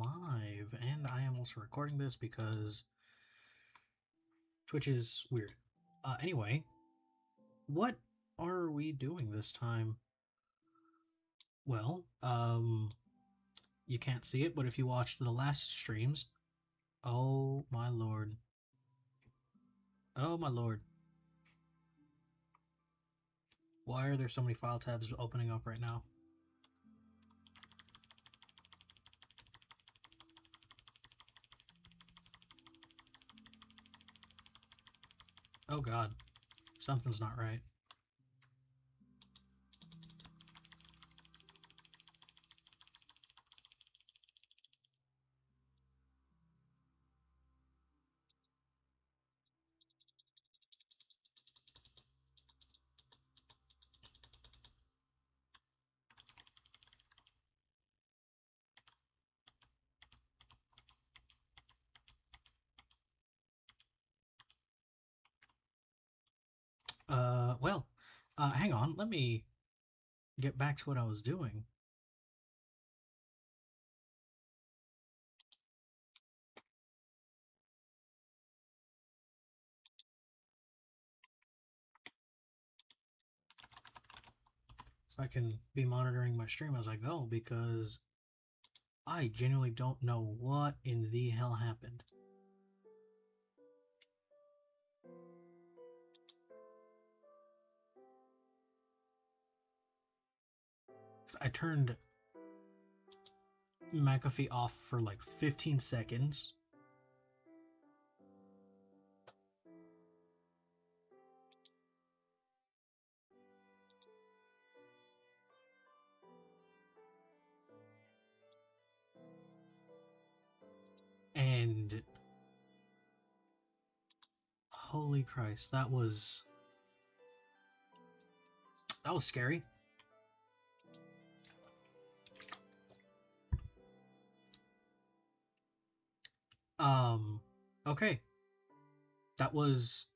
live, and I am also recording this because Twitch is weird. Anyway, what are we doing this time? Well, you can't see it, but if you watched the last streams, oh my lord. Oh my lord. Why are there so many file tabs opening up right now? Oh god, something's not right. Hang on, let me get back to what I was doing. So I can be monitoring my stream as I go, because I genuinely don't know what in the hell happened. I turned McAfee off for like 15 seconds. And holy Christ, that was scary. Okay. That was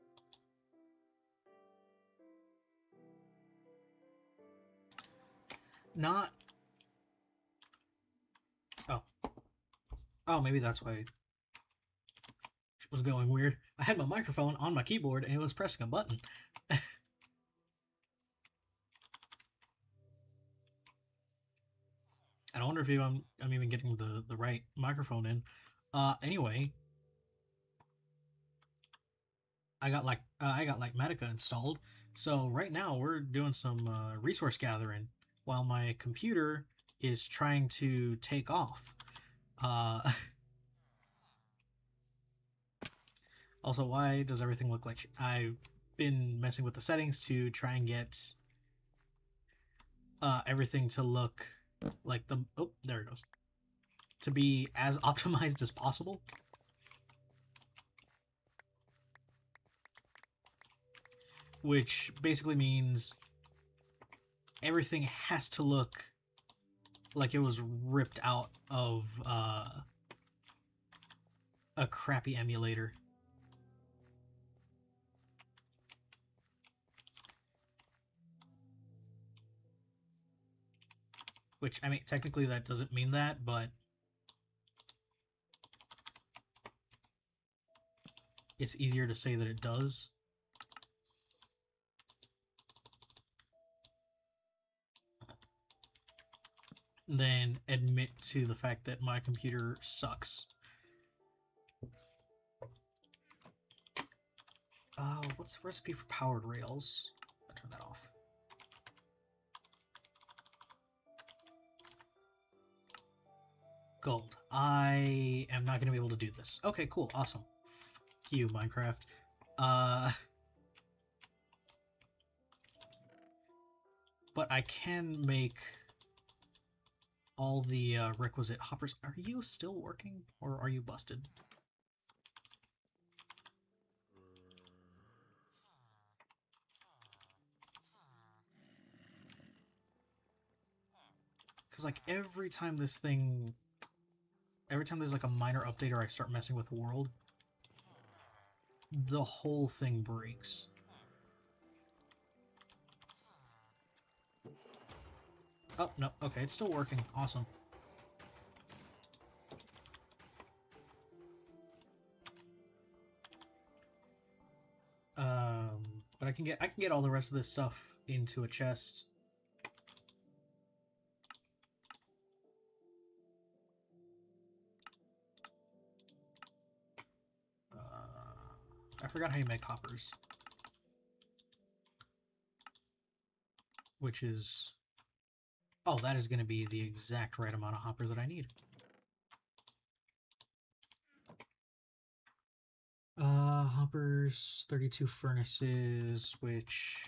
not... Oh, maybe that's why it was going weird. I had my microphone on my keyboard and it was pressing a button. I wonder if I'm even getting the right microphone in. Anyway, I got Lightmatica installed, so right now we're doing some resource gathering while my computer is trying to take off. Also, why does everything look like I've been messing with the settings to try and get everything to look like the... Oh, there it goes. To be as optimized as possible. Which basically means everything has to look like it was ripped out of a crappy emulator. Which, I mean, technically that doesn't mean that, but it's easier to say that it does. Than admit to the fact that my computer sucks. What's the recipe for powered rails? I'll turn that off. Gold. I am not going to be able to do this. Okay, cool, awesome. Fuck you, Minecraft. But I can make all the requisite hoppers. Are you still working, or are you busted? Because, like, every time there's like a minor update or I start messing with the world, the whole thing breaks. Oh, no, okay, it's still working. Awesome. I can get all the rest of this stuff into a chest. I forgot how you make hoppers. Which is... Oh, that is going to be the exact right amount of hoppers that I need. Hoppers, 32 furnaces, which...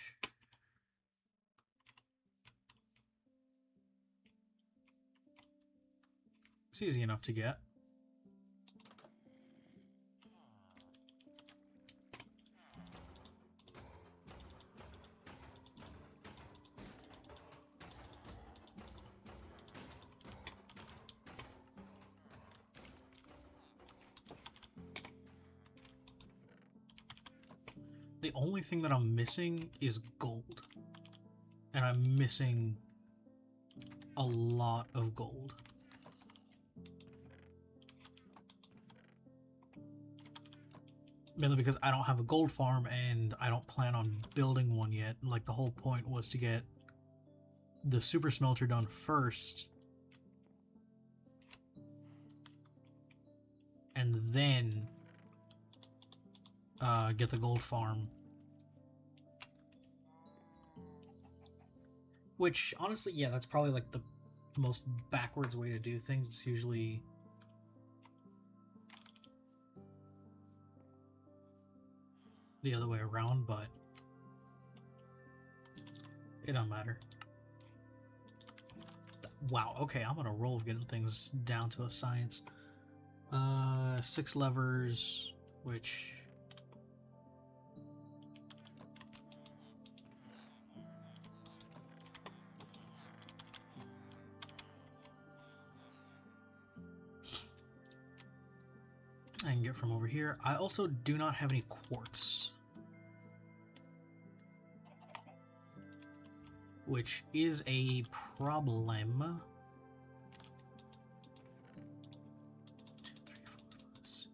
It's easy enough to get. The only thing that I'm missing is gold. And I'm missing a lot of gold. Mainly because I don't have a gold farm and I don't plan on building one yet. Like, the whole point was to get the super smelter done first. And then get the gold farm. Which, honestly, yeah, that's probably like the most backwards way to do things. It's usually... the other way around, but it don't matter. Wow, okay, I'm on a roll of getting things down to a science. 6 levers, which... I can get from over here. I also do not have any quartz, which is a problem. 2, 3, 4, 5, 6.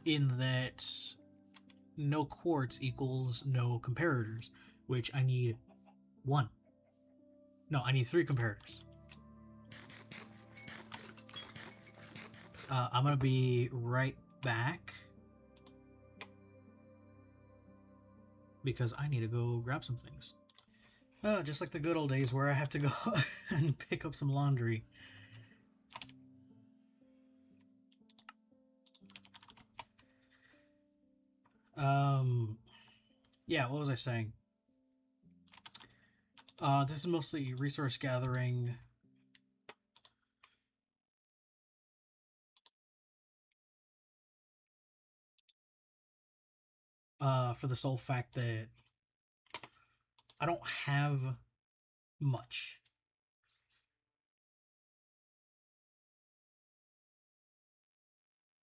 In that no quartz equals no comparators, which I need 1. No, I need 3 comparators. I'm gonna be right back because I need to go grab some things. Just like the good old days where I have to go and pick up some laundry. Yeah, what was I saying? This is mostly resource gathering. For the sole fact that I don't have much.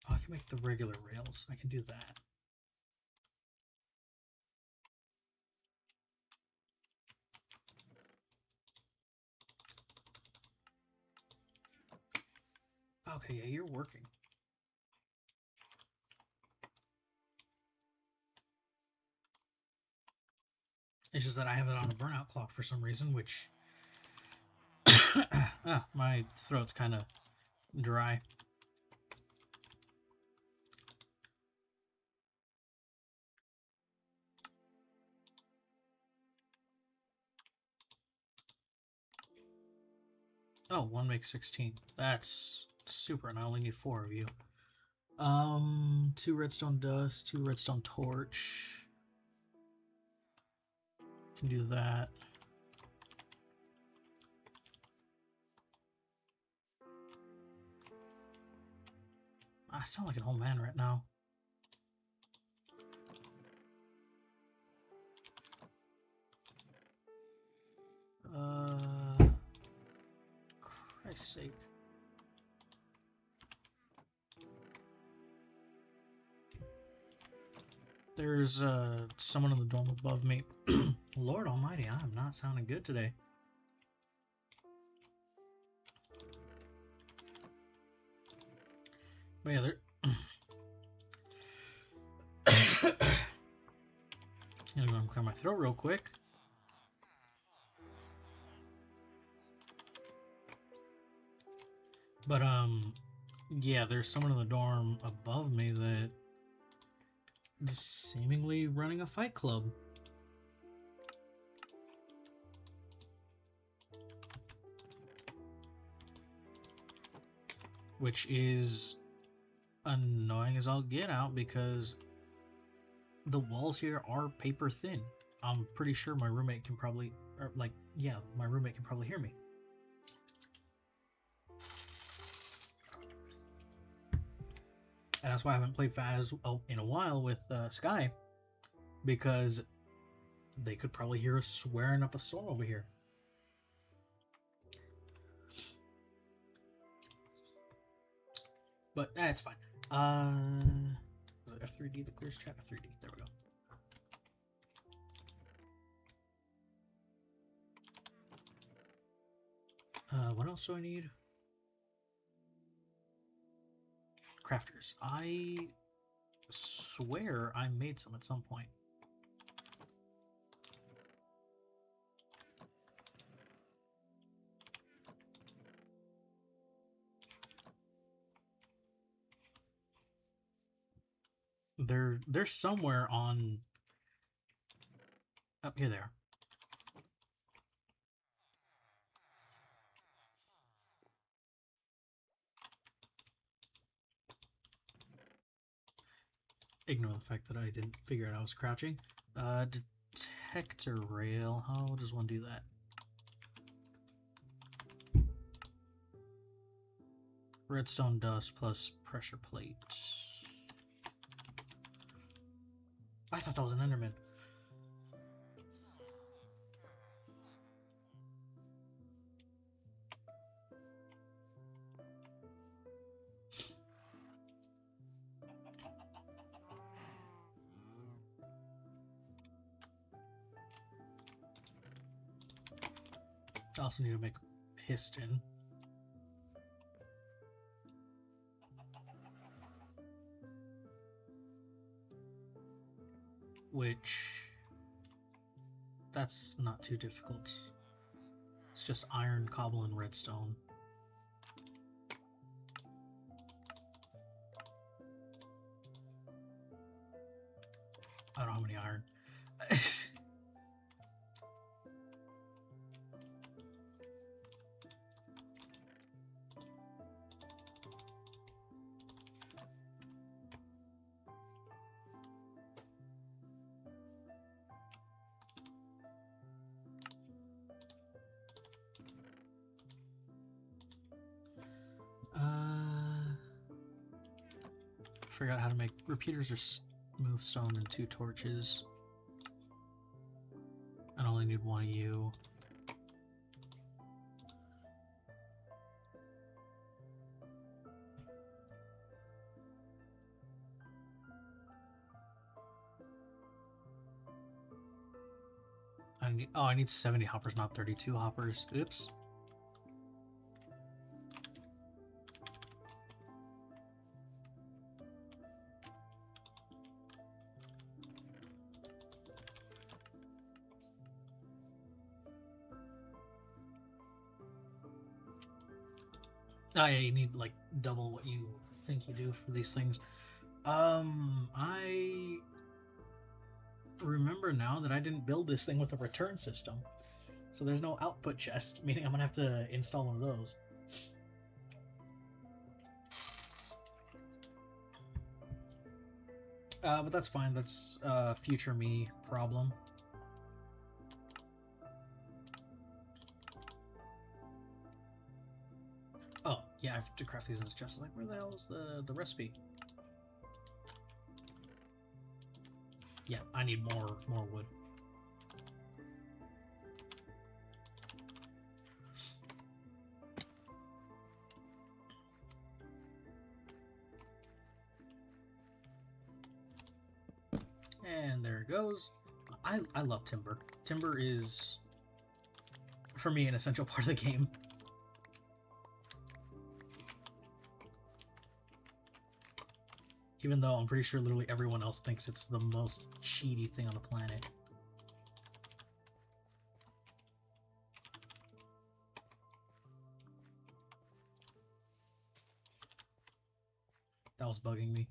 Oh, I can make the regular rails. I can do that. Okay, yeah, you're working. It's just that I have it on a burnout clock for some reason, which... my throat's kind of dry. Oh, 1 makes 16. That's super, and I only need 4 of you. 2 redstone dust, 2 redstone torch. Can do that. I sound like an old man right now. Christ's sake. There's someone in the dorm above me. Lord almighty, I am not sounding good today. But yeah, I'm gonna clear my throat real quick. But yeah, there's someone in the dorm above me that is seemingly running a fight club. Which is annoying as all get out because the walls here are paper thin. I'm pretty sure my roommate can probably, or like, yeah, my roommate can probably hear me. And that's why I haven't played Faz in a while with Sky, because they could probably hear us swearing up a storm over here. But it's fine. Was it F3D that clears chat? F3D. There we go. What else do I need? Crafters. I swear I made some at some point. They're somewhere on up here. There. Ignore the fact that I didn't figure out I was crouching. Detector rail. How does one do that? Redstone dust plus pressure plate. I thought that was an Enderman. I also need to make a piston. Which, that's not too difficult. It's just iron, cobble, and redstone. I don't have any iron. Forgot how to make repeaters or smooth stone and 2 torches. I only need 1 of you. I need 70 hoppers, not 32 hoppers. Oops. Oh yeah, you need like double what you think you do for these things. I remember now that I didn't build this thing with a return system. So there's no output chest, meaning I'm gonna have to install one of those. But that's fine, that's a future me problem. Oh, yeah, I have to craft these in the chest. Like, where the hell is the recipe? Yeah, I need more wood. And there it goes. I love timber. Timber is, for me, an essential part of the game. Even though I'm pretty sure literally everyone else thinks it's the most cheaty thing on the planet. That was bugging me.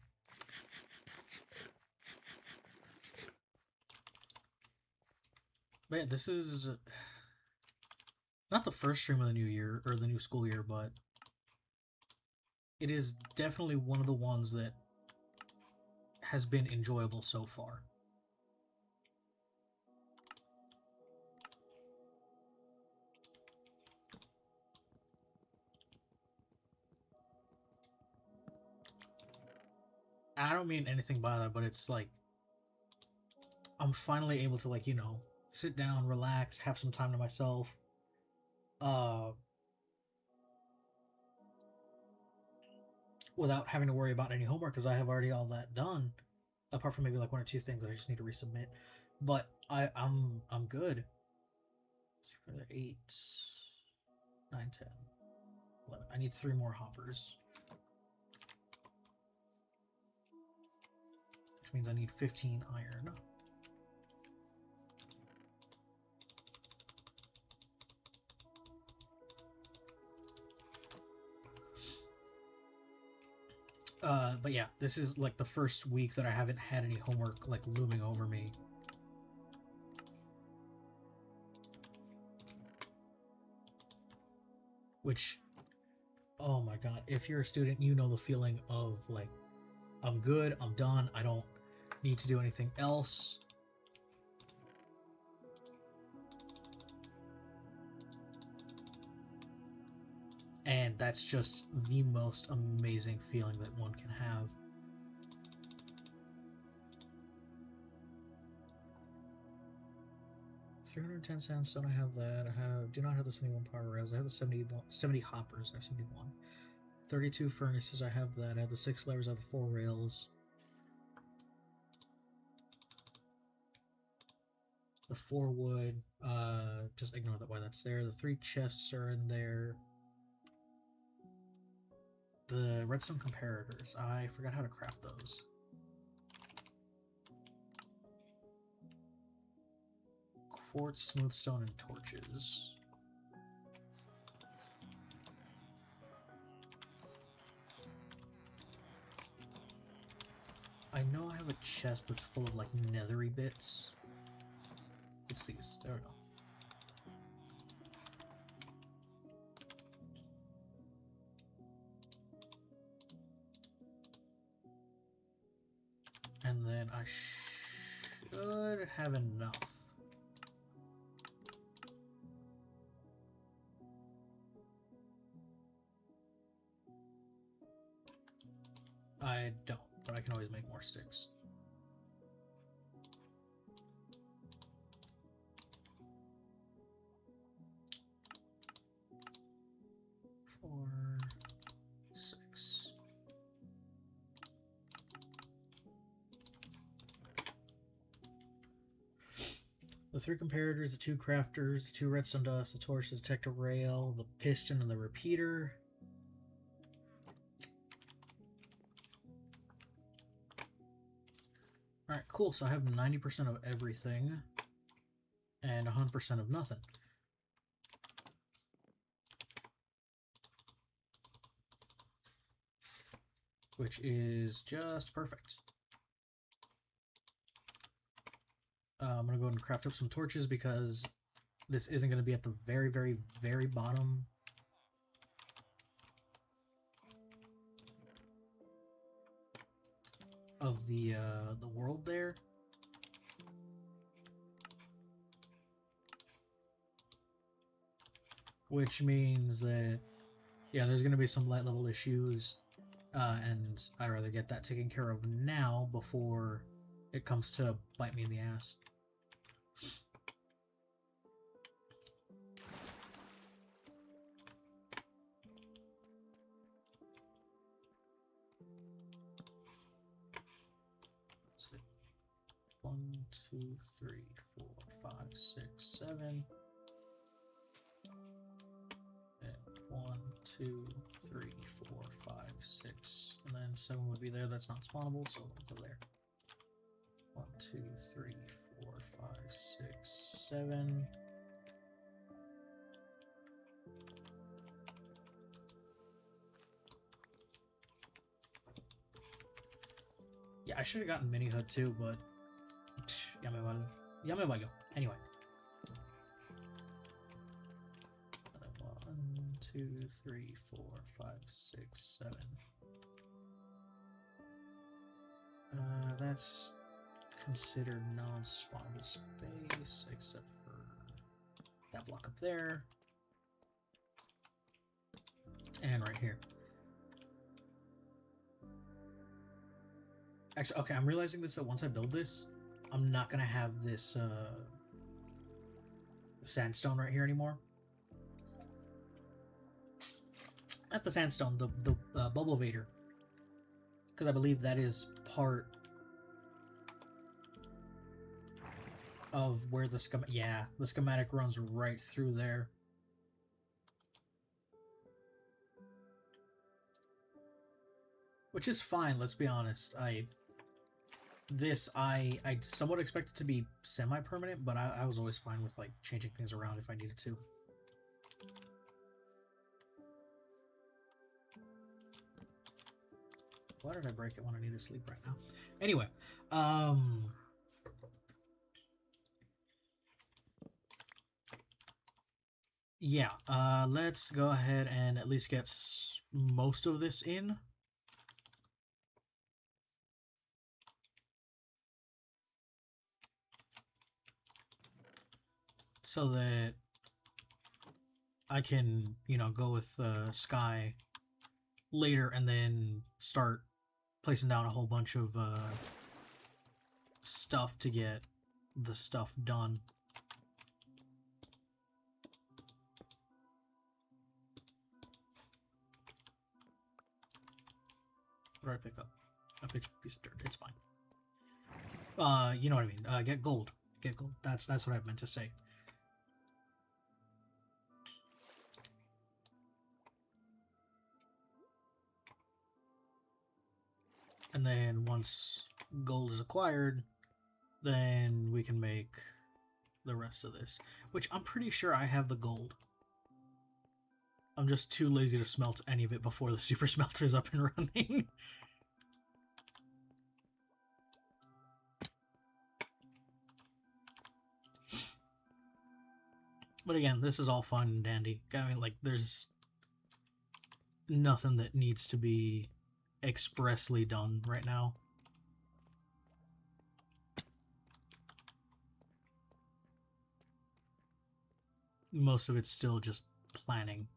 But yeah, this is not the first stream of the new year, or the new school year, but it is definitely one of the ones that has been enjoyable so far. I don't mean anything by that, but it's like I'm finally able to, like, you know, sit down, relax, have some time to myself. Without having to worry about any homework, because I have already all that done, apart from maybe like one or two things that I just need to resubmit. But I'm good. 8, 9, 10, 11. I need 3 more hoppers, which means I need 15 iron. But yeah, this is like the first week that I haven't had any homework like looming over me. Which, oh my god, if you're a student, you know the feeling of like, I'm good, I'm done, I don't need to do anything else. And that's just the most amazing feeling that one can have. $310 sandstone, I have that. Do not have the 71 power rails. I have the 70 hoppers. I have 71. 32 furnaces, I have that. I have the 6 layers, I have the 4 rails. The 4 wood, just ignore that why that's there. The 3 chests are in there. The redstone comparators, I forgot how to craft those. Quartz, smooth stone, and torches. I know I have a chest that's full of like nethery bits. It's these. There we go. And then I should have enough. I don't, but I can always make more sticks. Four, 6. The 3 comparators, the 2 crafters, the 2 redstone dust, the torch, the detector rail, the piston, and the repeater. Alright, cool. So I have 90% of everything and 100% of nothing. Which is just perfect. I'm going to go ahead and craft up some torches because this isn't going to be at the very, very, very bottom. Of the world there. Which means that, yeah, there's going to be some light level issues, and I'd rather get that taken care of now before it comes to bite me in the ass. So 1, 2, 3, 4, 5, 6, 7. And 1, 2, 3, 4, 5, 6, and then 7 would be there. That's not spawnable, so we'll go there. 1, 2, 3, 4, 5, 6, 7. Yeah, I should have gotten mini hood too, but Yame. Anyway. 1, 2, 3, 4, 5, 6, 7. That's considered non-spawnable space, except for that block up there. And right here. Actually, okay, I'm realizing this, that once I build this, I'm not going to have this sandstone right here anymore. Not the sandstone, the bubble vader. Because I believe that is part of where the schematic... Yeah, the schematic runs right through there. Which is fine, let's be honest. I somewhat expect it to be semi-permanent, but I was always fine with like changing things around if I needed to. Why did I break it when I need to sleep right now? Anyway, yeah, let's go ahead and at least get most of this in. So that I can, you know, go with Sky later and then start placing down a whole bunch of stuff to get the stuff done. What did I pick up? I picked a piece of dirt. It's fine. You know what I mean. Get gold. Get gold. That's what I meant to say. And then once gold is acquired, then we can make the rest of this. Which I'm pretty sure I have the gold. I'm just too lazy to smelt any of it before the super smelter's up and running. But again, this is all fun and dandy. I mean, like, there's nothing that needs to be expressly done right now. Most of it's still just planning.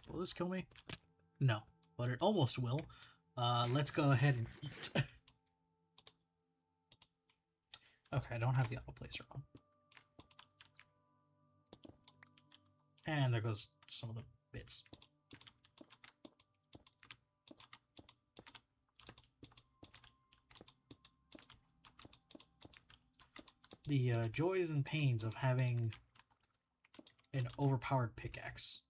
Will this kill me? No, but it almost will. Let's go ahead and eat. Okay, I don't have the auto placer on. And there goes some of the bits. The joys and pains of having an overpowered pickaxe.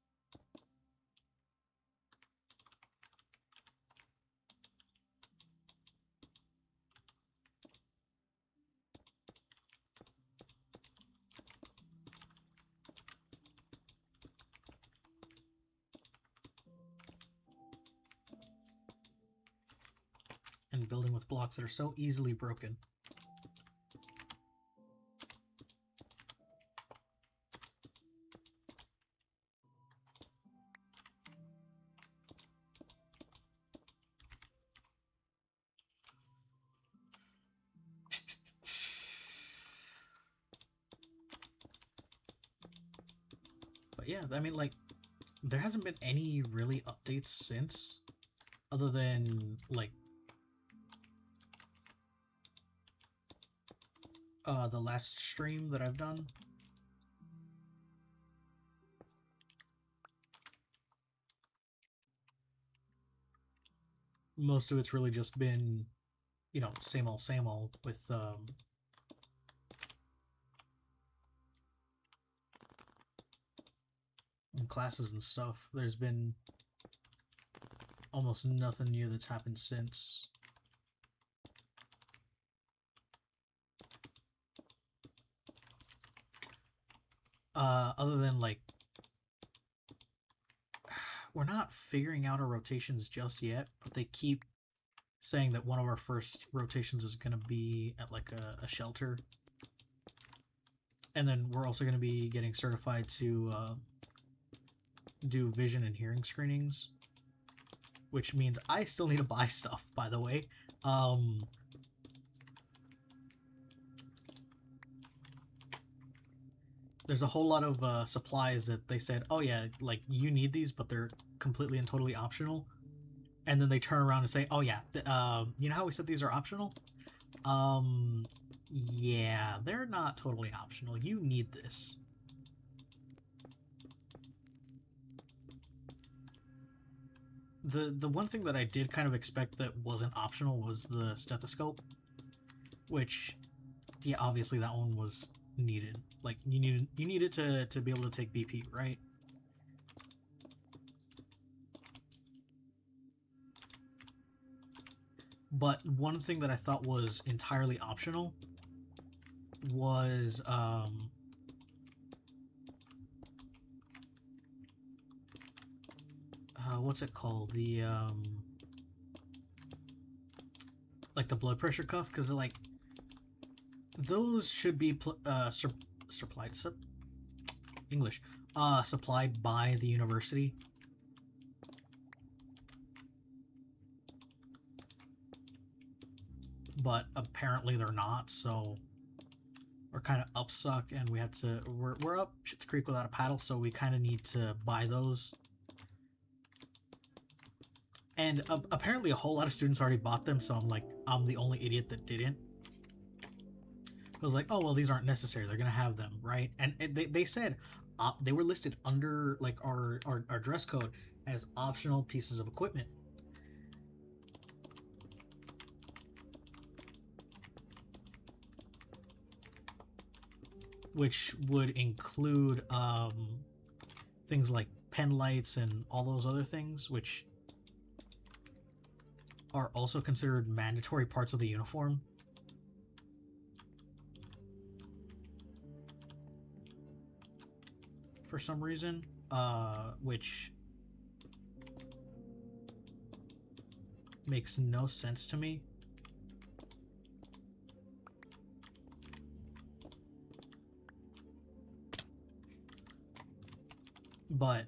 And building with blocks that are so easily broken. But yeah, I mean, like, there hasn't been any really updates since, other than, like, the last stream that I've done. Most of it's really just been, you know, same old with in classes and stuff. There's been almost nothing new that's happened since. Other than, like, we're not figuring out our rotations just yet, but they keep saying that one of our first rotations is going to be at, like, a shelter. And then we're also going to be getting certified to do vision and hearing screenings, which means I still need to buy stuff, by the way. There's a whole lot of supplies that they said, oh yeah, like, you need these, but they're completely and totally optional. And then they turn around and say, oh yeah, you know how we said these are optional? Yeah, they're not totally optional. You need this. The one thing that I did kind of expect that wasn't optional was the stethoscope, which, yeah, obviously that one was needed. Like, you needed to be able to take BP, right? But one thing that I thought was entirely optional was what's it called? The like the blood pressure cuff, because like those should be supplied supplied by the university. But apparently they're not, so we're kind of upsuck, and we have to we're up shit's creek without a paddle, so we kind of need to buy those. And apparently a whole lot of students already bought them, so I'm the only idiot that didn't. I was like, oh well, these aren't necessary, they're gonna have them, right? And they said they were listed under like our dress code as optional pieces of equipment, which would include things like pen lights and all those other things, which are also considered mandatory parts of the uniform. For some reason, which makes no sense to me. But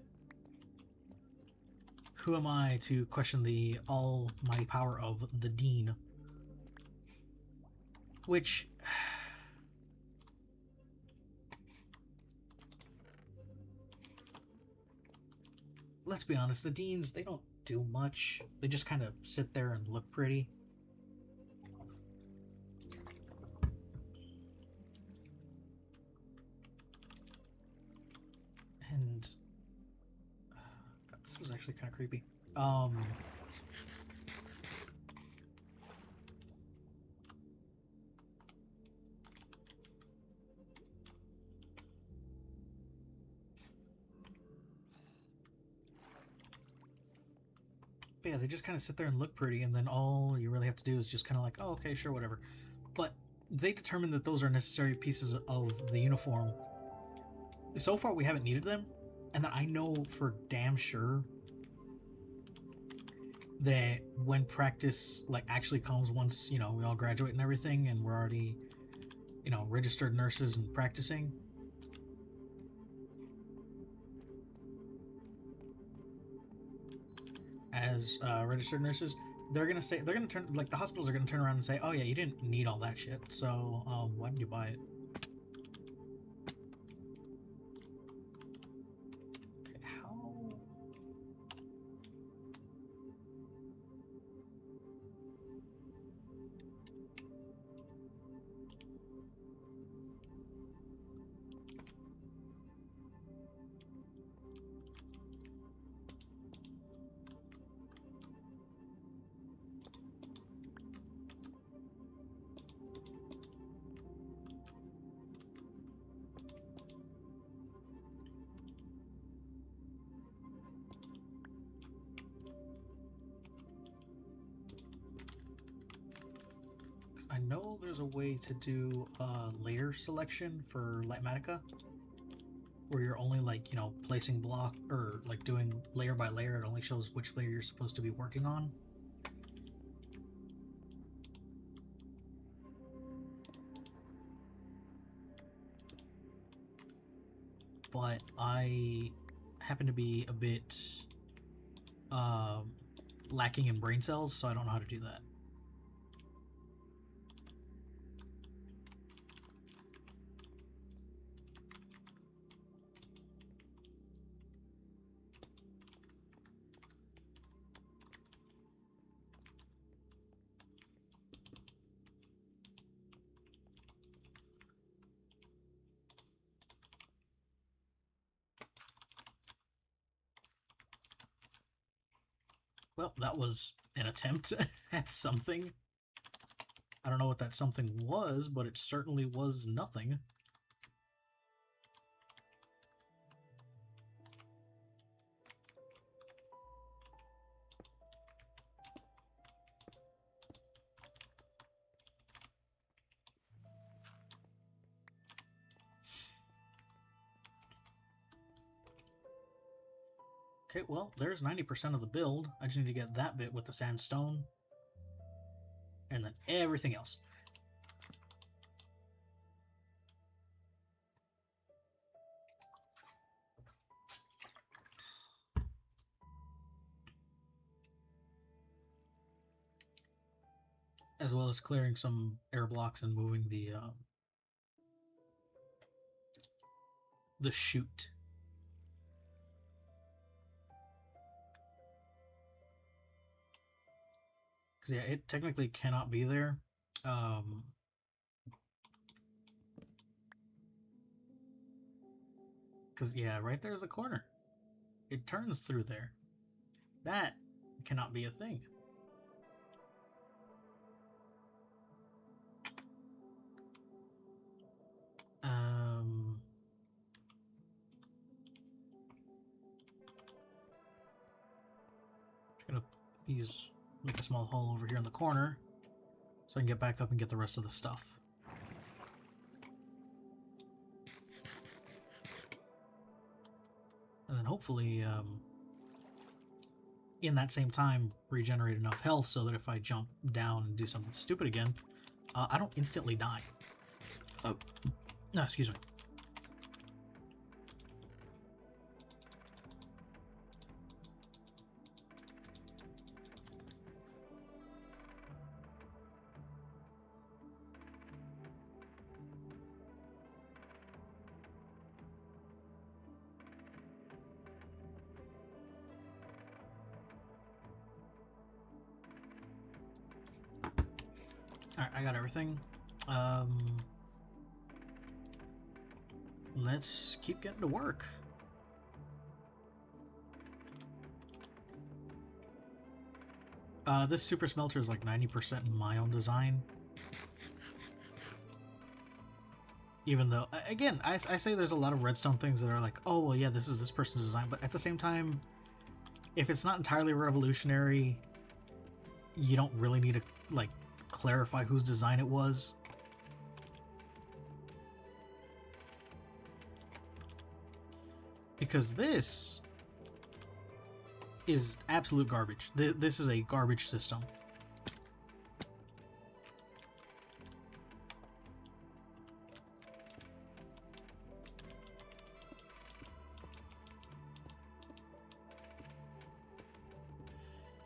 who am I to question the almighty power of the Dean? Which, let's be honest, the Deans, they don't do much. They just kind of sit there and look pretty. And God, this is actually kind of creepy. But yeah, they just kind of sit there and look pretty, and then all you really have to do is just kind of like, oh, okay, sure, whatever. But they determined that those are necessary pieces of the uniform. So far, we haven't needed them, and that I know for damn sure that when practice like actually comes, once we all graduate and everything, and we're already registered nurses and practicing, as registered nurses, they're gonna turn, like, the hospitals are gonna turn around and say, oh yeah, you didn't need all that shit, so why did you buy it? Okay, how? I know there's a way to do layer selection for Lightmatica, where you're only like, you know, placing block or like doing layer by layer. It only shows which layer you're supposed to be working on. But I happen to be a bit lacking in brain cells, so I don't know how to do that. Well, that was an attempt at something. I don't know what that something was, but it certainly was nothing. Okay, well, there's 90% of the build. I just need to get that bit with the sandstone. And then everything else. As well as clearing some air blocks and moving the chute. Because, yeah, it technically cannot be there. Because, yeah, right there's a corner. It turns through there. That cannot be a thing. Just gonna make a small hole over here in the corner so I can get back up and get the rest of the stuff. And then hopefully, in that same time, regenerate enough health so that if I jump down and do something stupid again, I don't instantly die. Oh, no, excuse me. Alright, I got everything. Let's keep getting to work. This super smelter is like 90% my own design. Even though, again, I say there's a lot of redstone things that are like, oh, well, yeah, this is this person's design. But at the same time, if it's not entirely revolutionary, you don't really need to, like, clarify whose design it was. Because this is absolute garbage. This is a garbage system.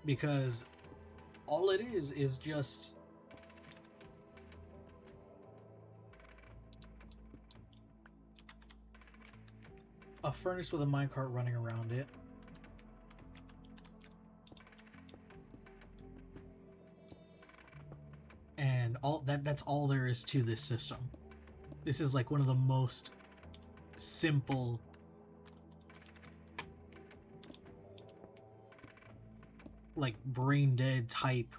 Because all it is just a furnace with a minecart running around it. And that's all there is to this system. This is like one of the most simple like brain dead type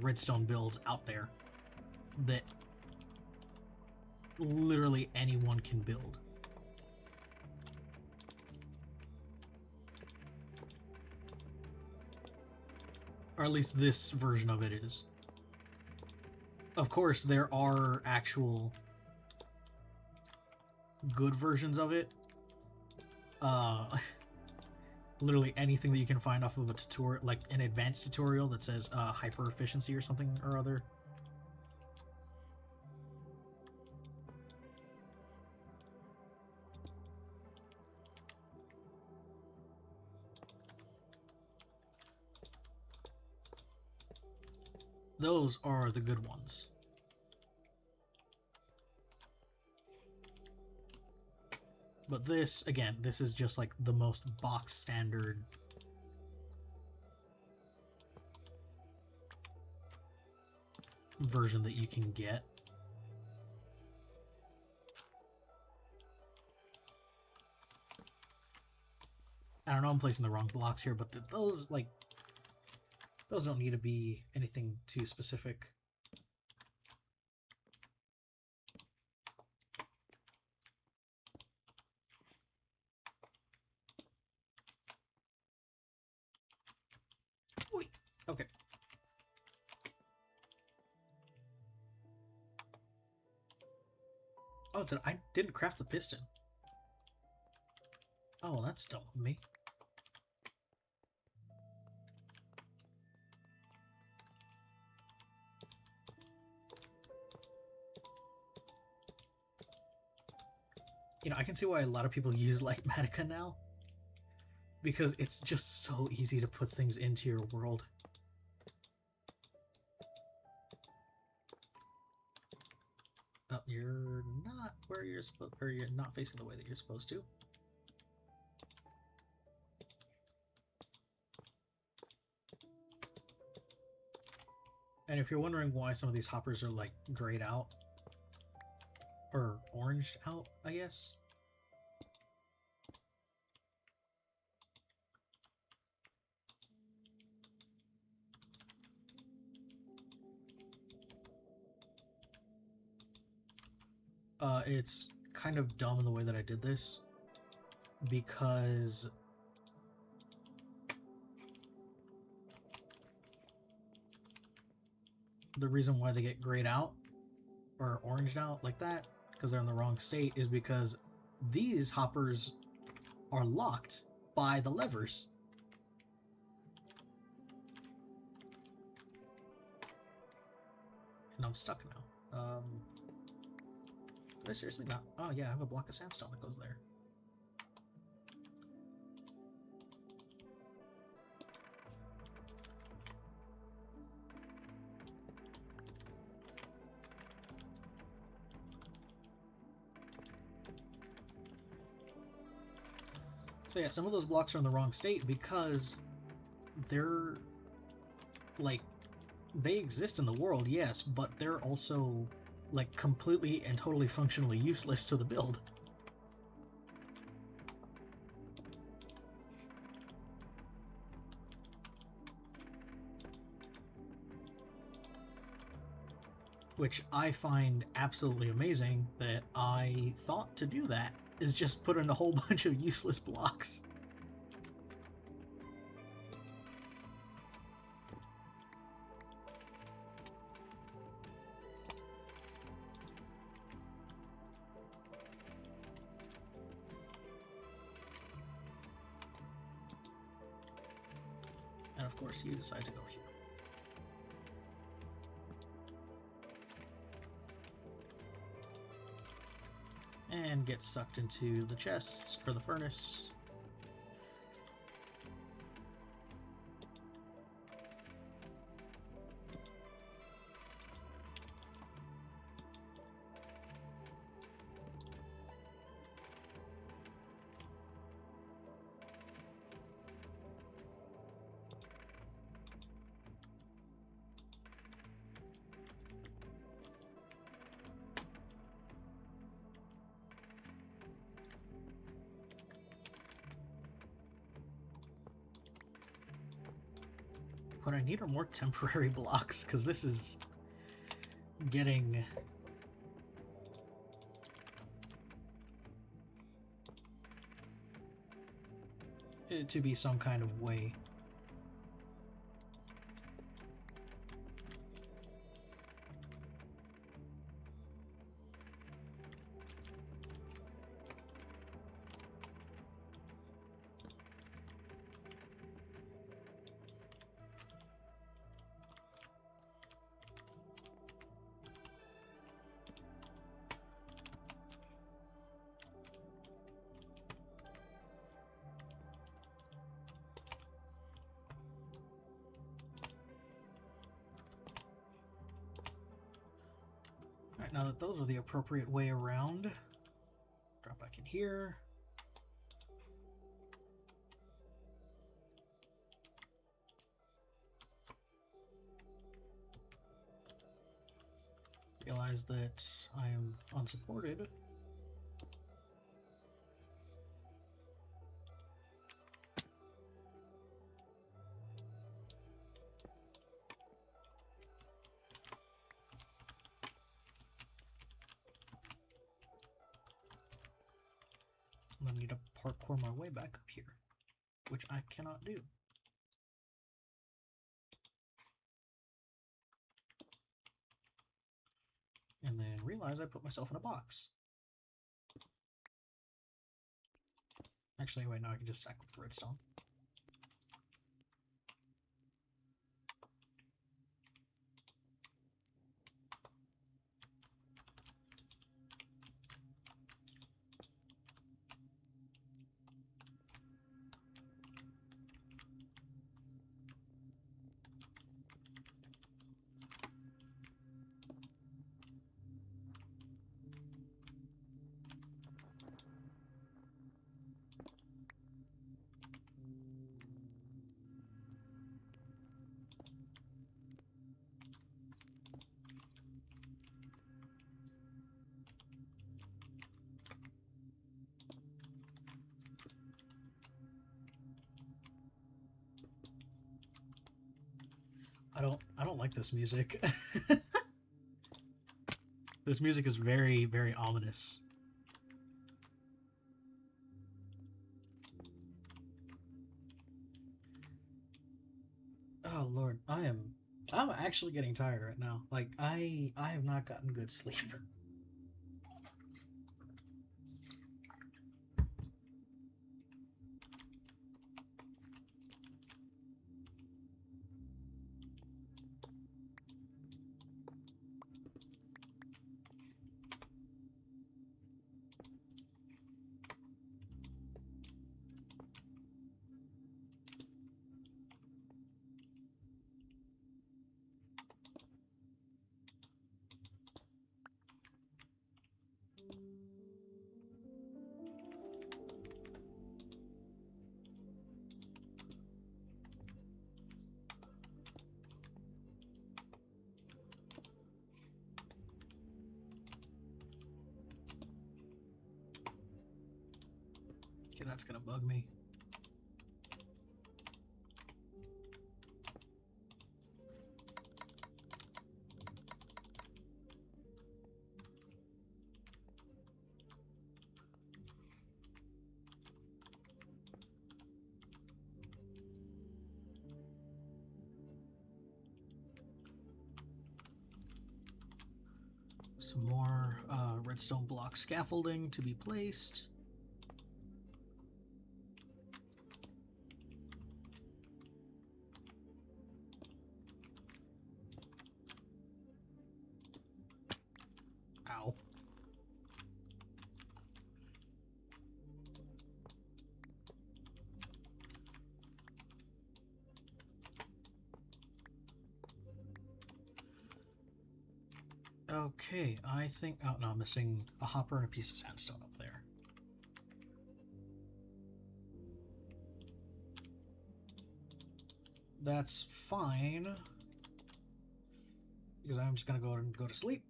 redstone builds out there that literally anyone can build. Or at least this version of it is. Of course, there are actual good versions of it. Literally anything that you can find off of a tutorial, like an advanced tutorial that says hyper efficiency or something or other. Those are the good ones. But this, again, this is just like the most box standard version that you can get. I don't know, I'm placing the wrong blocks here, but those, like, those don't need to be anything too specific. Wait, okay. Oh, I didn't craft the piston. Oh, well, that's dumb of me. You know, I can see why a lot of people use Lightmatica now. Because it's just so easy to put things into your world. Oh, you're not where you're supposed, or you're not facing the way that you're supposed to. And if you're wondering why some of these hoppers are like grayed out, or oranged out, I guess. It's kind of dumb in the way that I did this, because the reason why they get grayed out or oranged out like that, because they're in the wrong state, is because these hoppers are locked by the levers. And I'm stuck now. Did I seriously not? Oh yeah, I have a block of sandstone that goes there. So yeah, some of those blocks are in the wrong state because they're, like, they exist in the world, yes, but they're also, like, completely and totally functionally useless to the build. Which I find absolutely amazing that I thought to do that, is just put in a whole bunch of useless blocks. And of course you decide to go here. And get sucked into the chests, or the furnace. What I need are more temporary blocks, because this is getting to be some kind of way. Alright, now that those are the appropriate way around, drop back in here. Realize that I am unsupported. I'm gonna need to parkour my way back up here, which I cannot do. And then realize I put myself in a box. Actually, wait, no, I can just stack with redstone. I don't like this music. This music is very, very ominous. Oh Lord, I'm actually getting tired right now. Like I have not gotten good sleep. Okay, that's gonna bug me. Some more redstone block scaffolding to be placed. Ow. Okay, I think... Oh, no, I'm missing a hopper and a piece of sandstone up there. That's fine, because I'm just going to go and go to sleep.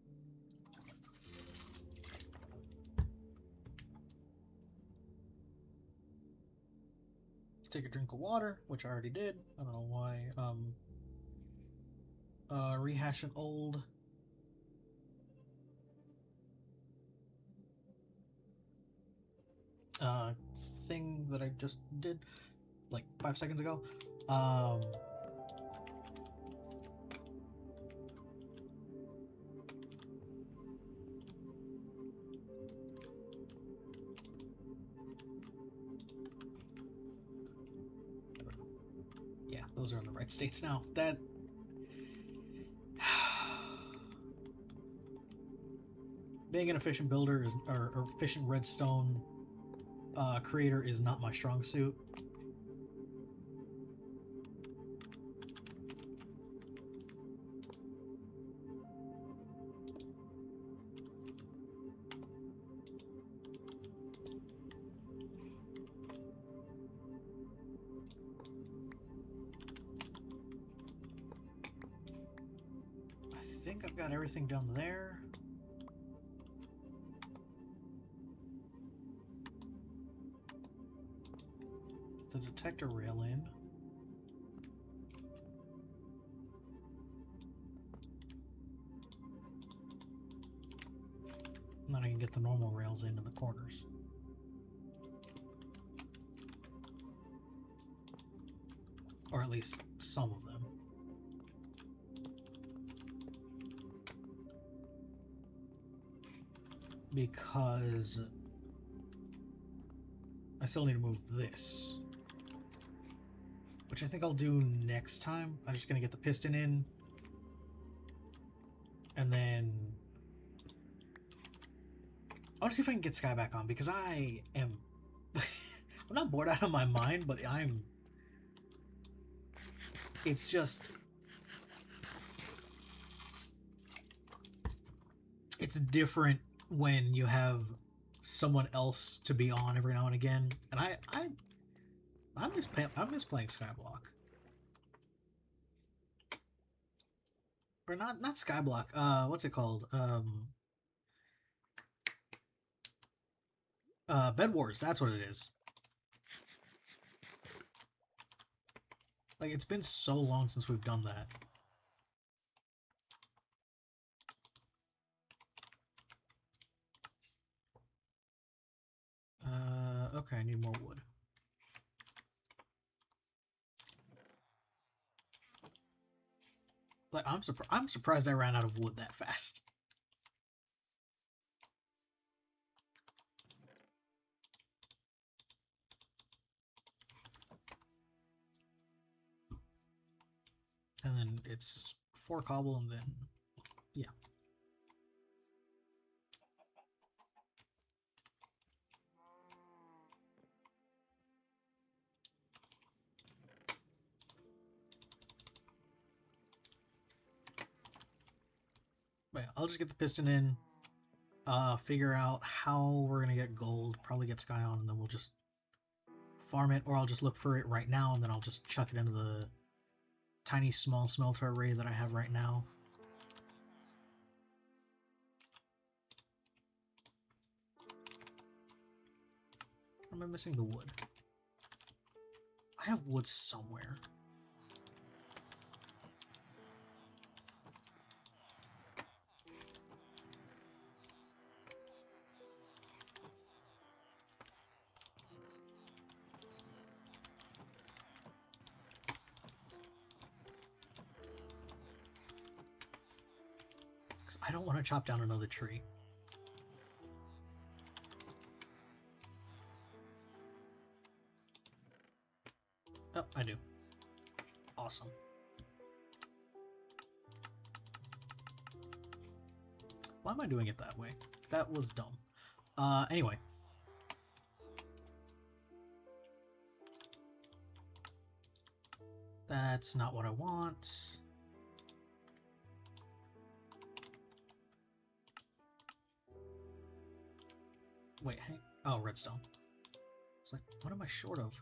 Take a drink of water, which I already did. I don't know why. Rehash an old thing that I just did like 5 seconds ago. Yeah, those are in the right states now. That being an efficient builder is, or efficient redstone creator is not my strong suit. think I've got everything down there. The detector rail in. And then I can get the normal rails into the corners. Or at least some of them. Because I still need to move this. Which I think I'll do next time. I'm just going to get the piston in. And then I want to see if I can get Sky back on, because I am... I'm not bored out of my mind, but I'm... It's just... It's different when you have someone else to be on every now and again. And I miss playing Skyblock. Or not Skyblock. What's it called? Bed Wars. That's what it is. Like, it's been so long since we've done that. Okay, I need more wood. Like, I'm surprised I ran out of wood that fast. And then it's 4 cobble, and then yeah. But yeah, I'll just get the piston in, figure out how we're gonna get gold, probably get Sky on, and then we'll just farm it, or I'll just look for it right now, and then I'll just chuck it into the tiny small smelter array that I have right now. Or am I missing the wood? I have wood somewhere. I don't want to chop down another tree. Oh, I do. Awesome. Why am I doing it that way? That was dumb. Anyway. That's not what I want. Wait, hey. Oh, redstone. It's like, what am I short of?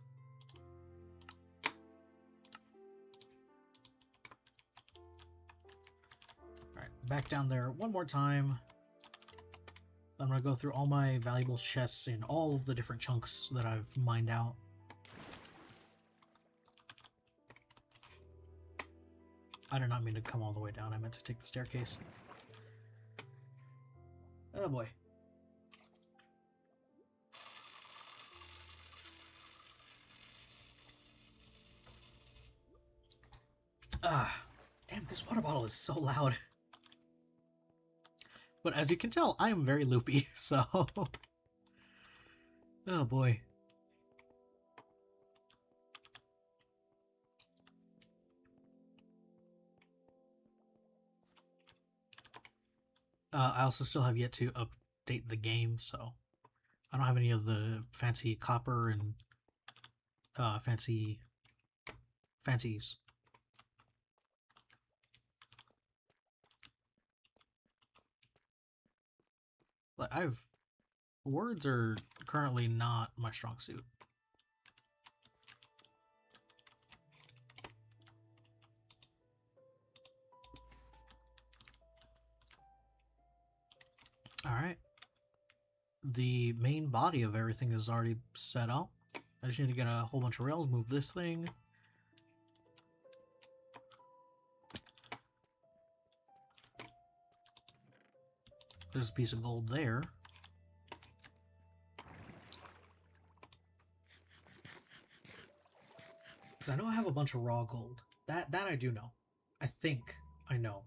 Alright, back down there one more time. I'm going to go through all my valuable chests in all of the different chunks that I've mined out. I did not mean to come all the way down. I meant to take the staircase. Oh boy. Ah, damn, this water bottle is so loud. But as you can tell, I am very loopy, so... Oh boy. I also still have yet to update the game, so... I don't have any of the fancy copper and fancies. But words are currently not my strong suit. Alright. The main body of everything is already set up. I just need to get a whole bunch of rails, move this thing. There's a piece of gold there. Because I know I have a bunch of raw gold. That I do know. I think I know.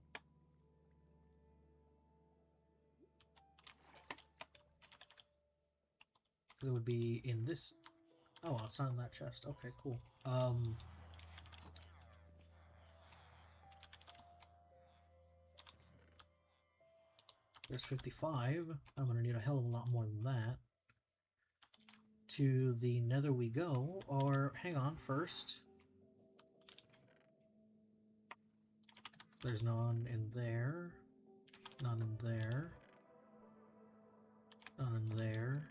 Because it would be in this... Oh, it's not in that chest. Okay, cool. There's 55. I'm going to need a hell of a lot more than that. To the nether we go. Or, hang on, first. There's none in there. None in there. None in there.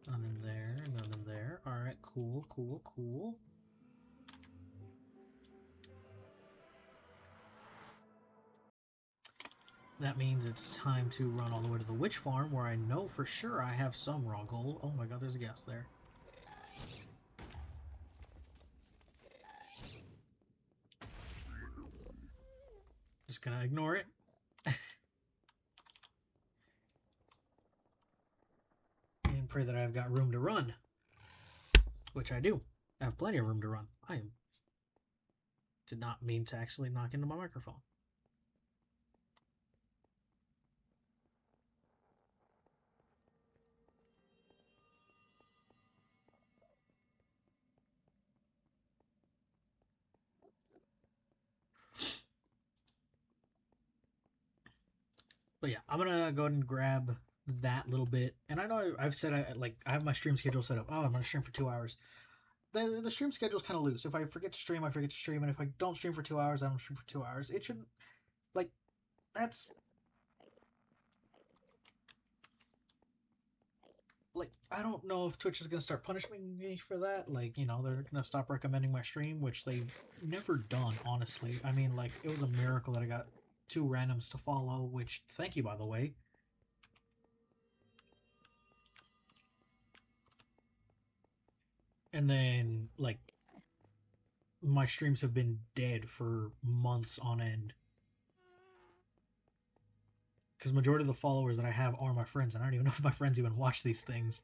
None in there. None in there. Alright, cool, cool, cool. That means it's time to run all the way to the witch farm, where I know for sure I have some raw gold. Oh my god, there's a gas there. Just gonna ignore it. And pray that I've got room to run. Which I do. I have plenty of room to run. Did not mean to actually knock into my microphone. But yeah, I'm gonna go ahead and grab that little bit. And I know I've said I have my stream schedule set up. Oh, I'm gonna stream for 2 hours. The stream schedule is kind of loose. If I forget to stream, I forget to stream, and if I don't stream for 2 hours, I don't stream for 2 hours. It shouldn't, like, that's like, I don't know if Twitch is gonna start punishing me for that. Like, you know, they're gonna stop recommending my stream, which they've never done, honestly. I mean, like, it was a miracle that I got 2 randoms to follow, which, thank you, by the way. And then, like, my streams have been dead for months on end. Because majority of the followers that I have are my friends, and I don't even know if my friends even watch these things.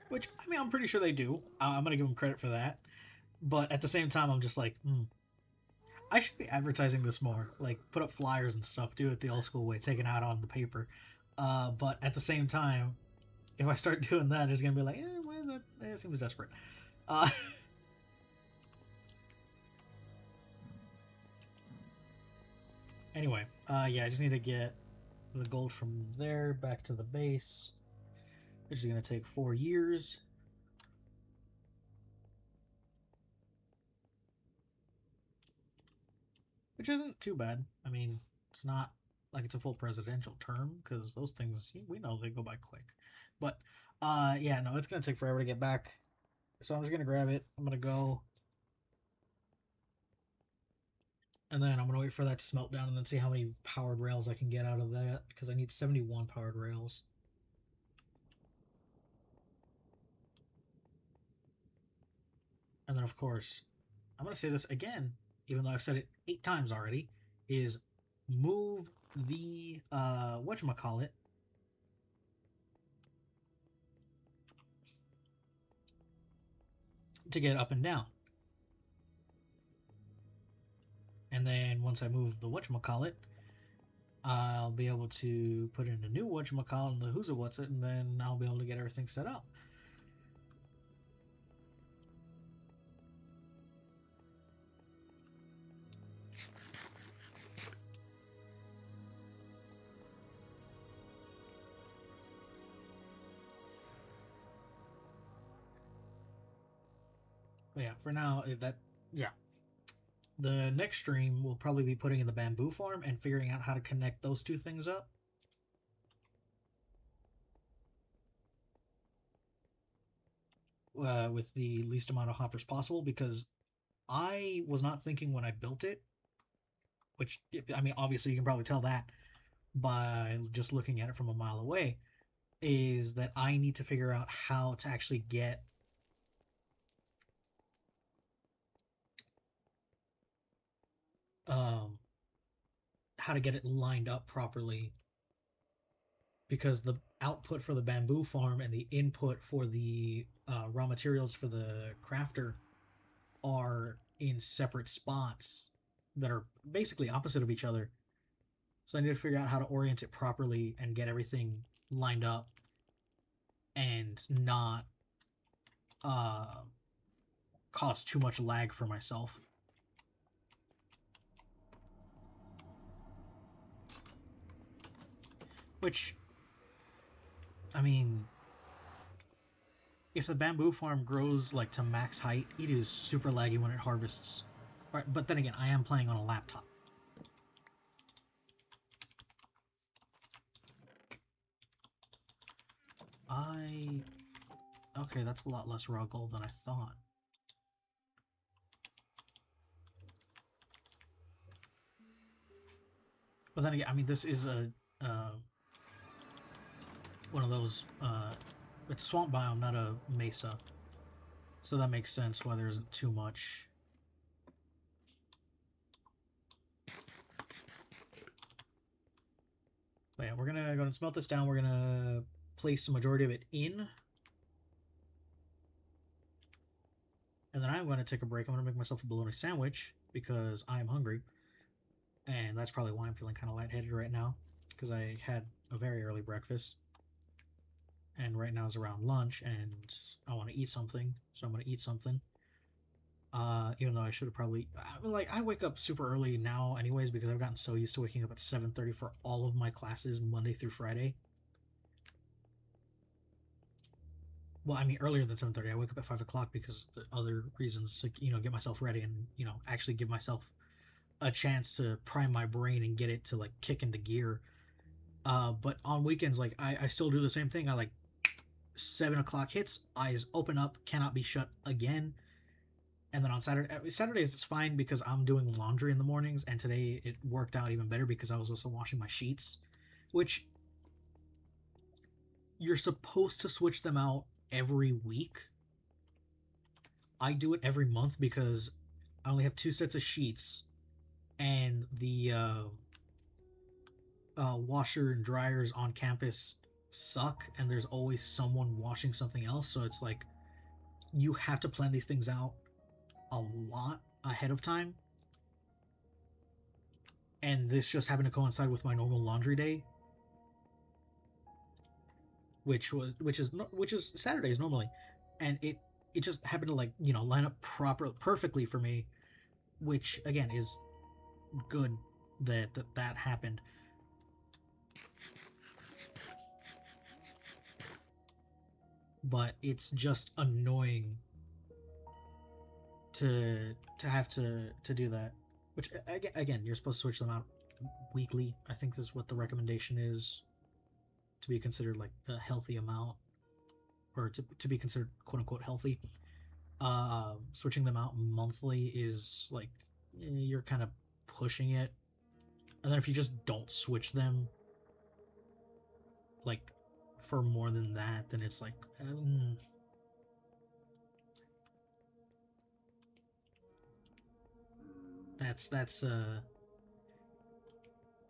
Which, I mean, I'm pretty sure they do. I'm going to give them credit for that. But at the same time, I'm just like, I should be advertising this more. Like, put up flyers and stuff, do it the old school way, take it out on the paper. But at the same time, if I start doing that, it's going to be like, well, that seems desperate. Anyway, yeah, I just need to get the gold from there back to the base, which is going to take 4 years. Which isn't too bad. I mean, it's not like it's a full presidential term, because those things, we know they go by quick. But, yeah, no, it's going to take forever to get back. So I'm just going to grab it. I'm going to go. And then I'm going to wait for that to smelt down and then see how many powered rails I can get out of that, because I need 71 powered rails. And then, of course, I'm going to say this again, even though I've said it 8 times already, is move the, whatchamacallit, to get up and down. And then once I move the whatchamacallit, I'll be able to put in a new whatchamacallit and the who's it what's it, and then I'll be able to get everything set up. But yeah, for now, yeah. The next stream will probably be putting in the bamboo farm and figuring out how to connect those 2 things up. With the least amount of hoppers possible, because I was not thinking when I built it which, I mean, obviously you can probably tell that by just looking at it from a mile away, is that I need to figure out how to actually get um, how to get it lined up properly, because the output for the bamboo farm and the input for the raw materials for the crafter are in separate spots that are basically opposite of each other. So I need to figure out how to orient it properly and get everything lined up and not uh, cause too much lag for myself. Which, I mean, if the bamboo farm grows like to max height, it is super laggy when it harvests. Right, but then again, I am playing on a laptop. Okay, that's a lot less raw gold than I thought. But then again, I mean, this is a one of those. It's a swamp biome, not a mesa, so that makes sense why there isn't too much. But yeah, we're gonna go and smelt this down. We're gonna place the majority of it in, and then I'm gonna take a break. I'm gonna make myself a bologna sandwich because I am hungry, and that's probably why I'm feeling kind of lightheaded right now, because I had a very early breakfast. And right now is around lunch, and I want to eat something, so I'm going to eat something. Even though I should have probably I wake up super early now, anyways, because I've gotten so used to waking up at 7:30 for all of my classes Monday through Friday. Well, I mean earlier than 7:30. I wake up at 5 o'clock because the other reasons, to, get myself ready and actually give myself a chance to prime my brain and get it to like kick into gear. But on weekends, like I still do the same thing. I like 7 o'clock hits, eyes open up, cannot be shut again. And then on Saturdays it's fine because I'm doing laundry in the mornings, and today it worked out even better because I was also washing my sheets, which you're supposed to switch them out every week. I do it every month because I only have 2 sets of sheets, and the washer and dryers on campus suck, and there's always someone washing something else. So it's like you have to plan these things out a lot ahead of time. And this just happened to coincide with my normal laundry day, which is Saturdays normally, and it just happened to line up perfectly for me, which again is good that happened. But it's just annoying to have to do that. Which again, you're supposed to switch them out weekly. I think this is what the recommendation is, to be considered like a healthy amount, or to be considered quote unquote healthy. Switching them out monthly is like you're kind of pushing it. And then if you just don't switch them like for more than that, then it's like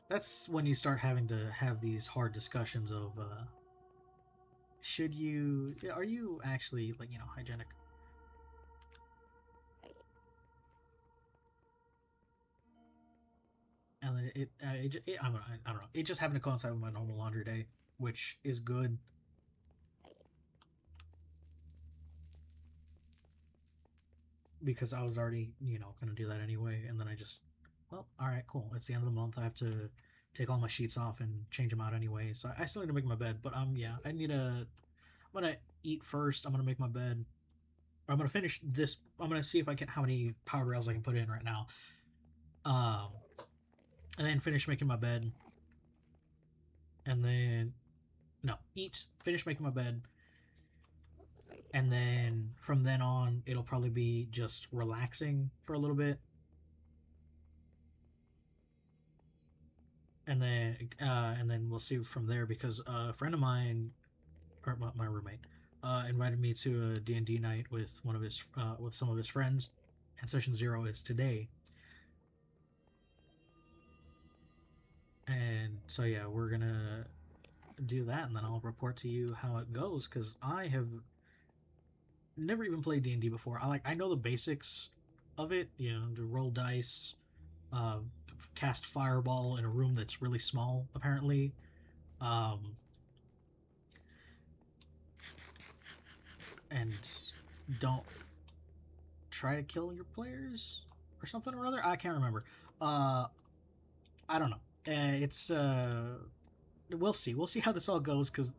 that's when you start having to have these hard discussions of are you actually hygienic. And then I don't know, it just happened to coincide with my normal laundry day, which is good. Because I was already, going to do that anyway. And then I just, well, all right, cool. It's the end of the month. I have to take all my sheets off and change them out anyway. So I still need to make my bed. But yeah, I'm going to eat first. I'm going to make my bed. Or I'm going to finish this. I'm going to see if I can, how many power rails I can put in right now. And then finish making my bed. And then, no, eat, finish making my bed. And then from then on, it'll probably be just relaxing for a little bit. and then we'll see from there because a friend of mine, or my roommate, invited me to a D&D night with with some of his friends, and session 0 is today. And so yeah, we're gonna do that, and then I'll report to you how it goes because I have never even played D&D before. I know the basics of it, you know, to roll dice, uh, cast fireball in a room that's really small, apparently. Um, and don't try to kill your players or something or other. I can't remember. Uh, I don't know. It's we'll see. We'll see how this all goes because.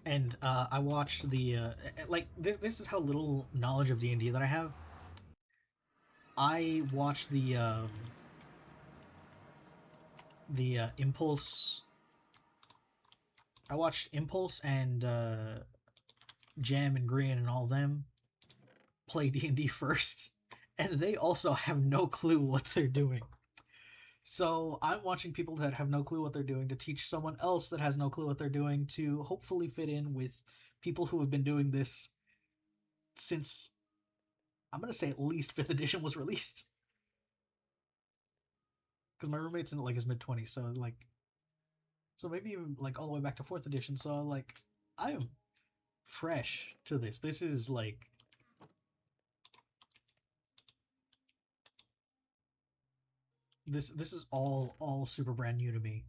And I watched the like this is how little knowledge of D&D that I have. I watched the Impulse. I watched Impulse and Jam and Green and all them play D&D first, and they also have no clue what they're doing. So I'm watching people that have no clue what they're doing to teach someone else that has no clue what they're doing to hopefully fit in with people who have been doing this since I'm gonna say at least 5th edition was released. Because my roommate's in like his mid-20s, so maybe even like all the way back to 4th edition. So like I am fresh to this. This is like this is all super brand new to me.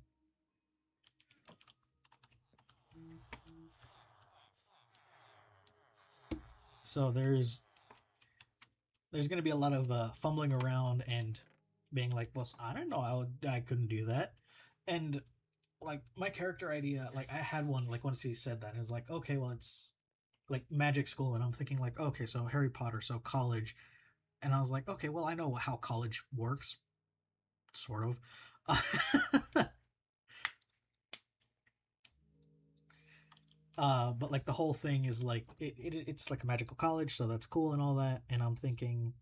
So there's going to be a lot of fumbling around and being like, well, I don't know, I couldn't do that. And like my character idea, like I had one like once he said that, and it's like, okay, well, it's like magic school, and I'm thinking like, okay, so Harry Potter, so college, and I was like, okay, well, I know how college works, sort of. But like the whole thing is like it's like a magical college, so that's cool and all that. And I'm thinking,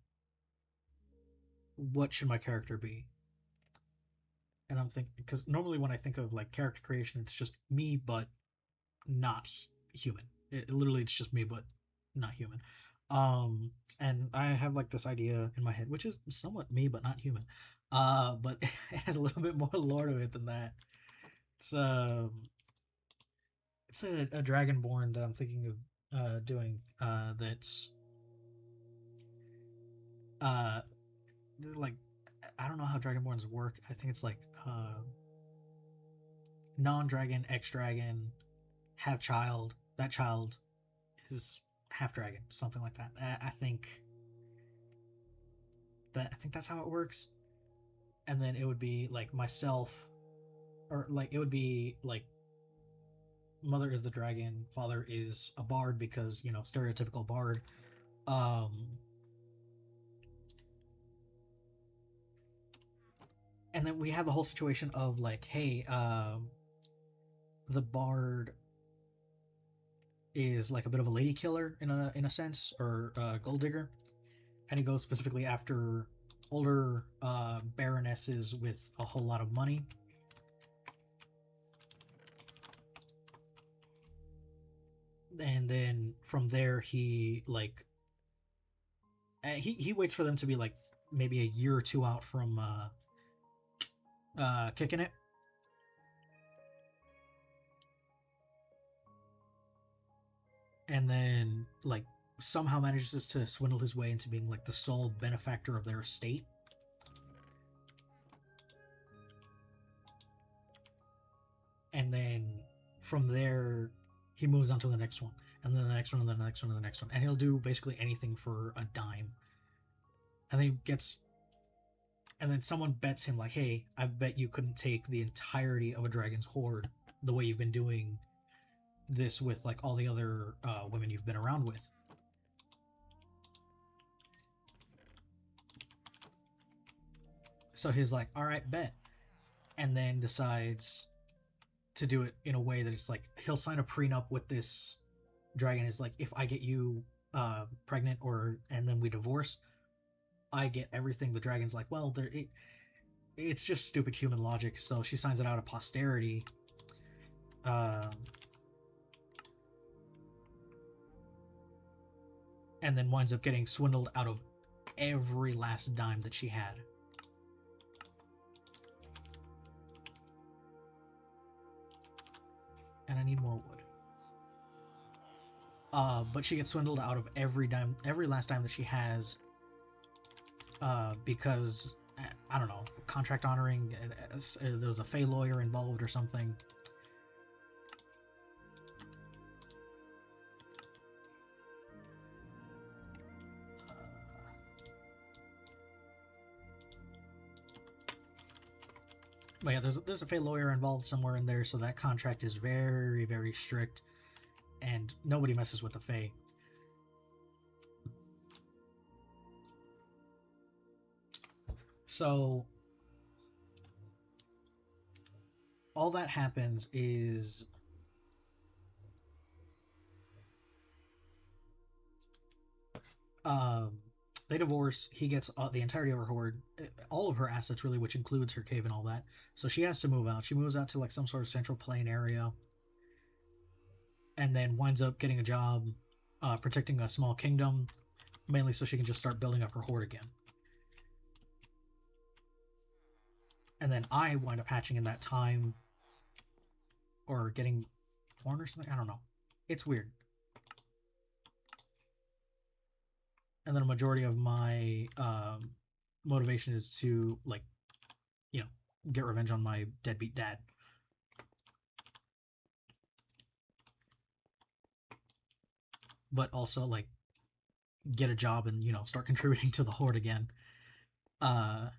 what should my character be? And I'm thinking because normally when I think of like character creation, it's just me but not human. Literally it's just me but not human. And I have like this idea in my head, which is somewhat me but not human. But it has a little bit more lore to it than that. It's it's a dragonborn that I'm thinking of doing. That's uh like I don't know how dragonborns work. I think it's like non-dragon, ex-dragon, half child. That child is half dragon, something like that. I think that's how it works. And then it would be like myself, or like it would be like mother is the dragon, father is a bard because you know stereotypical bard. Um, and then we have the whole situation of like, hey, the bard is like a bit of a lady killer in a sense, or gold digger, and he goes specifically after older baronesses with a whole lot of money. And then from there, he like he waits for them to be like maybe a year or two out from kicking it, and then like somehow manages to swindle his way into being like the sole benefactor of their estate. And then from there, he moves on to the next one, and then the next one, and then the next one, and the next one, and he'll do basically anything for a dime. And then he gets, and then someone bets him like, "Hey, I bet you couldn't take the entirety of a dragon's horde the way you've been doing this with like all the other women you've been around with." So he's like, "All right, bet," and then decides to do it in a way that it's like he'll sign a prenup with this dragon is like, if I get you pregnant and then we divorce, I get everything. The dragon's like, well, it's just stupid human logic. So she signs it out of posterity. And then winds up getting swindled out of every last dime that she had. And I need more wood. But she gets swindled out of every last dime that she has, because I don't know, contract honoring. There was a Fey lawyer involved or something. But yeah, there's a Fey lawyer involved somewhere in there, so that contract is very, very strict, and nobody messes with the Fey. So all that happens is they divorce. He gets the entirety of her hoard, all of her assets really, which includes her cave and all that. So she has to move out. She moves out to like some sort of central plain area, and then winds up getting a job protecting a small kingdom, mainly so she can just start building up her hoard again. And then I wind up hatching in that time, or getting born or something. I don't know. It's weird. And then a majority of my motivation is to, like, get revenge on my deadbeat dad. But also, like, get a job and, start contributing to the horde again. But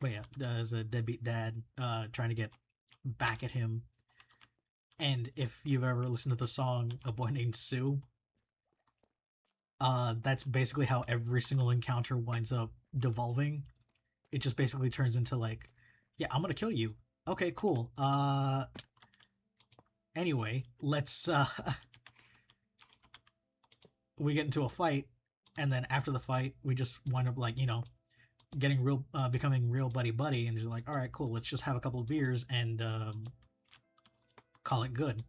yeah, as a deadbeat dad, trying to get back at him. And if you've ever listened to the song A Boy Named Sue, that's basically how every single encounter winds up devolving. It just basically turns into like, yeah, I'm gonna kill you. Okay, cool. Anyway, let's we get into a fight, and then after the fight, we just wind up like, getting real, becoming real buddy, and just like, all right, cool, let's just have a couple of beers and call it good.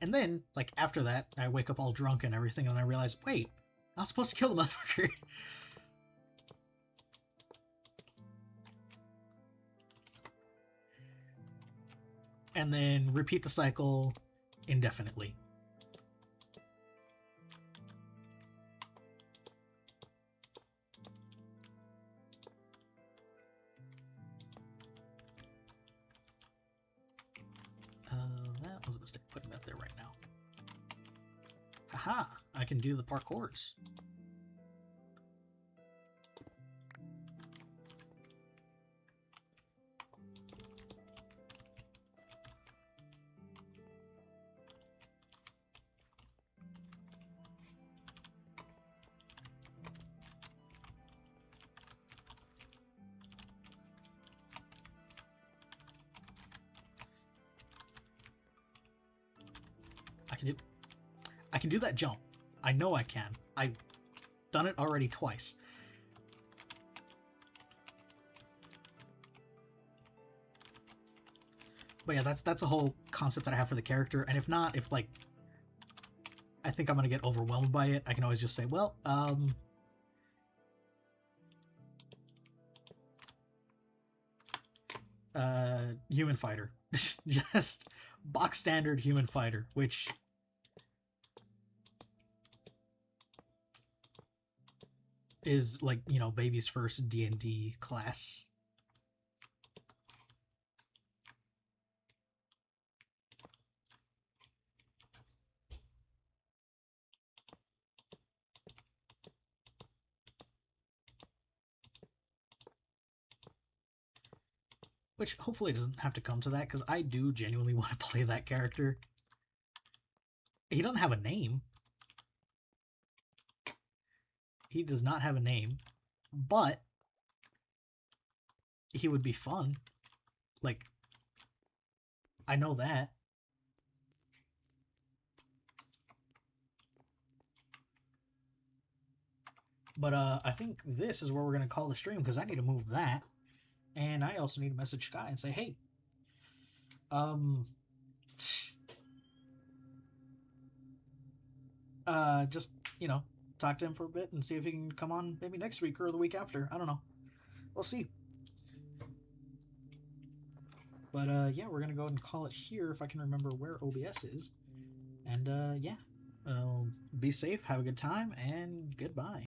And then, like, after that, I wake up all drunk and everything, and I realize, wait, I was supposed to kill the motherfucker. And then repeat the cycle indefinitely. That was a mistake putting that there right now. Haha, I can do the parkours. I can do that jump. I know I can. I've done it already twice. But yeah, that's a whole concept that I have for the character. And if not, if like I think I'm gonna get overwhelmed by it, I can always just say, well, human fighter. Just box standard human fighter, which is like, baby's first D&D class. Which hopefully doesn't have to come to that, because I do genuinely want to play that character. He doesn't have a name. He does not have a name, but he would be fun. Like, I know that. But I think this is where we're gonna call the stream because I need to move that, and I also need to message Sky and say, hey, um, just talk to him for a bit and see if he can come on maybe next week or the week after. I don't know. We'll see. But yeah, we're gonna go ahead and call it here if I can remember where OBS is. And yeah, be safe, have a good time, and goodbye.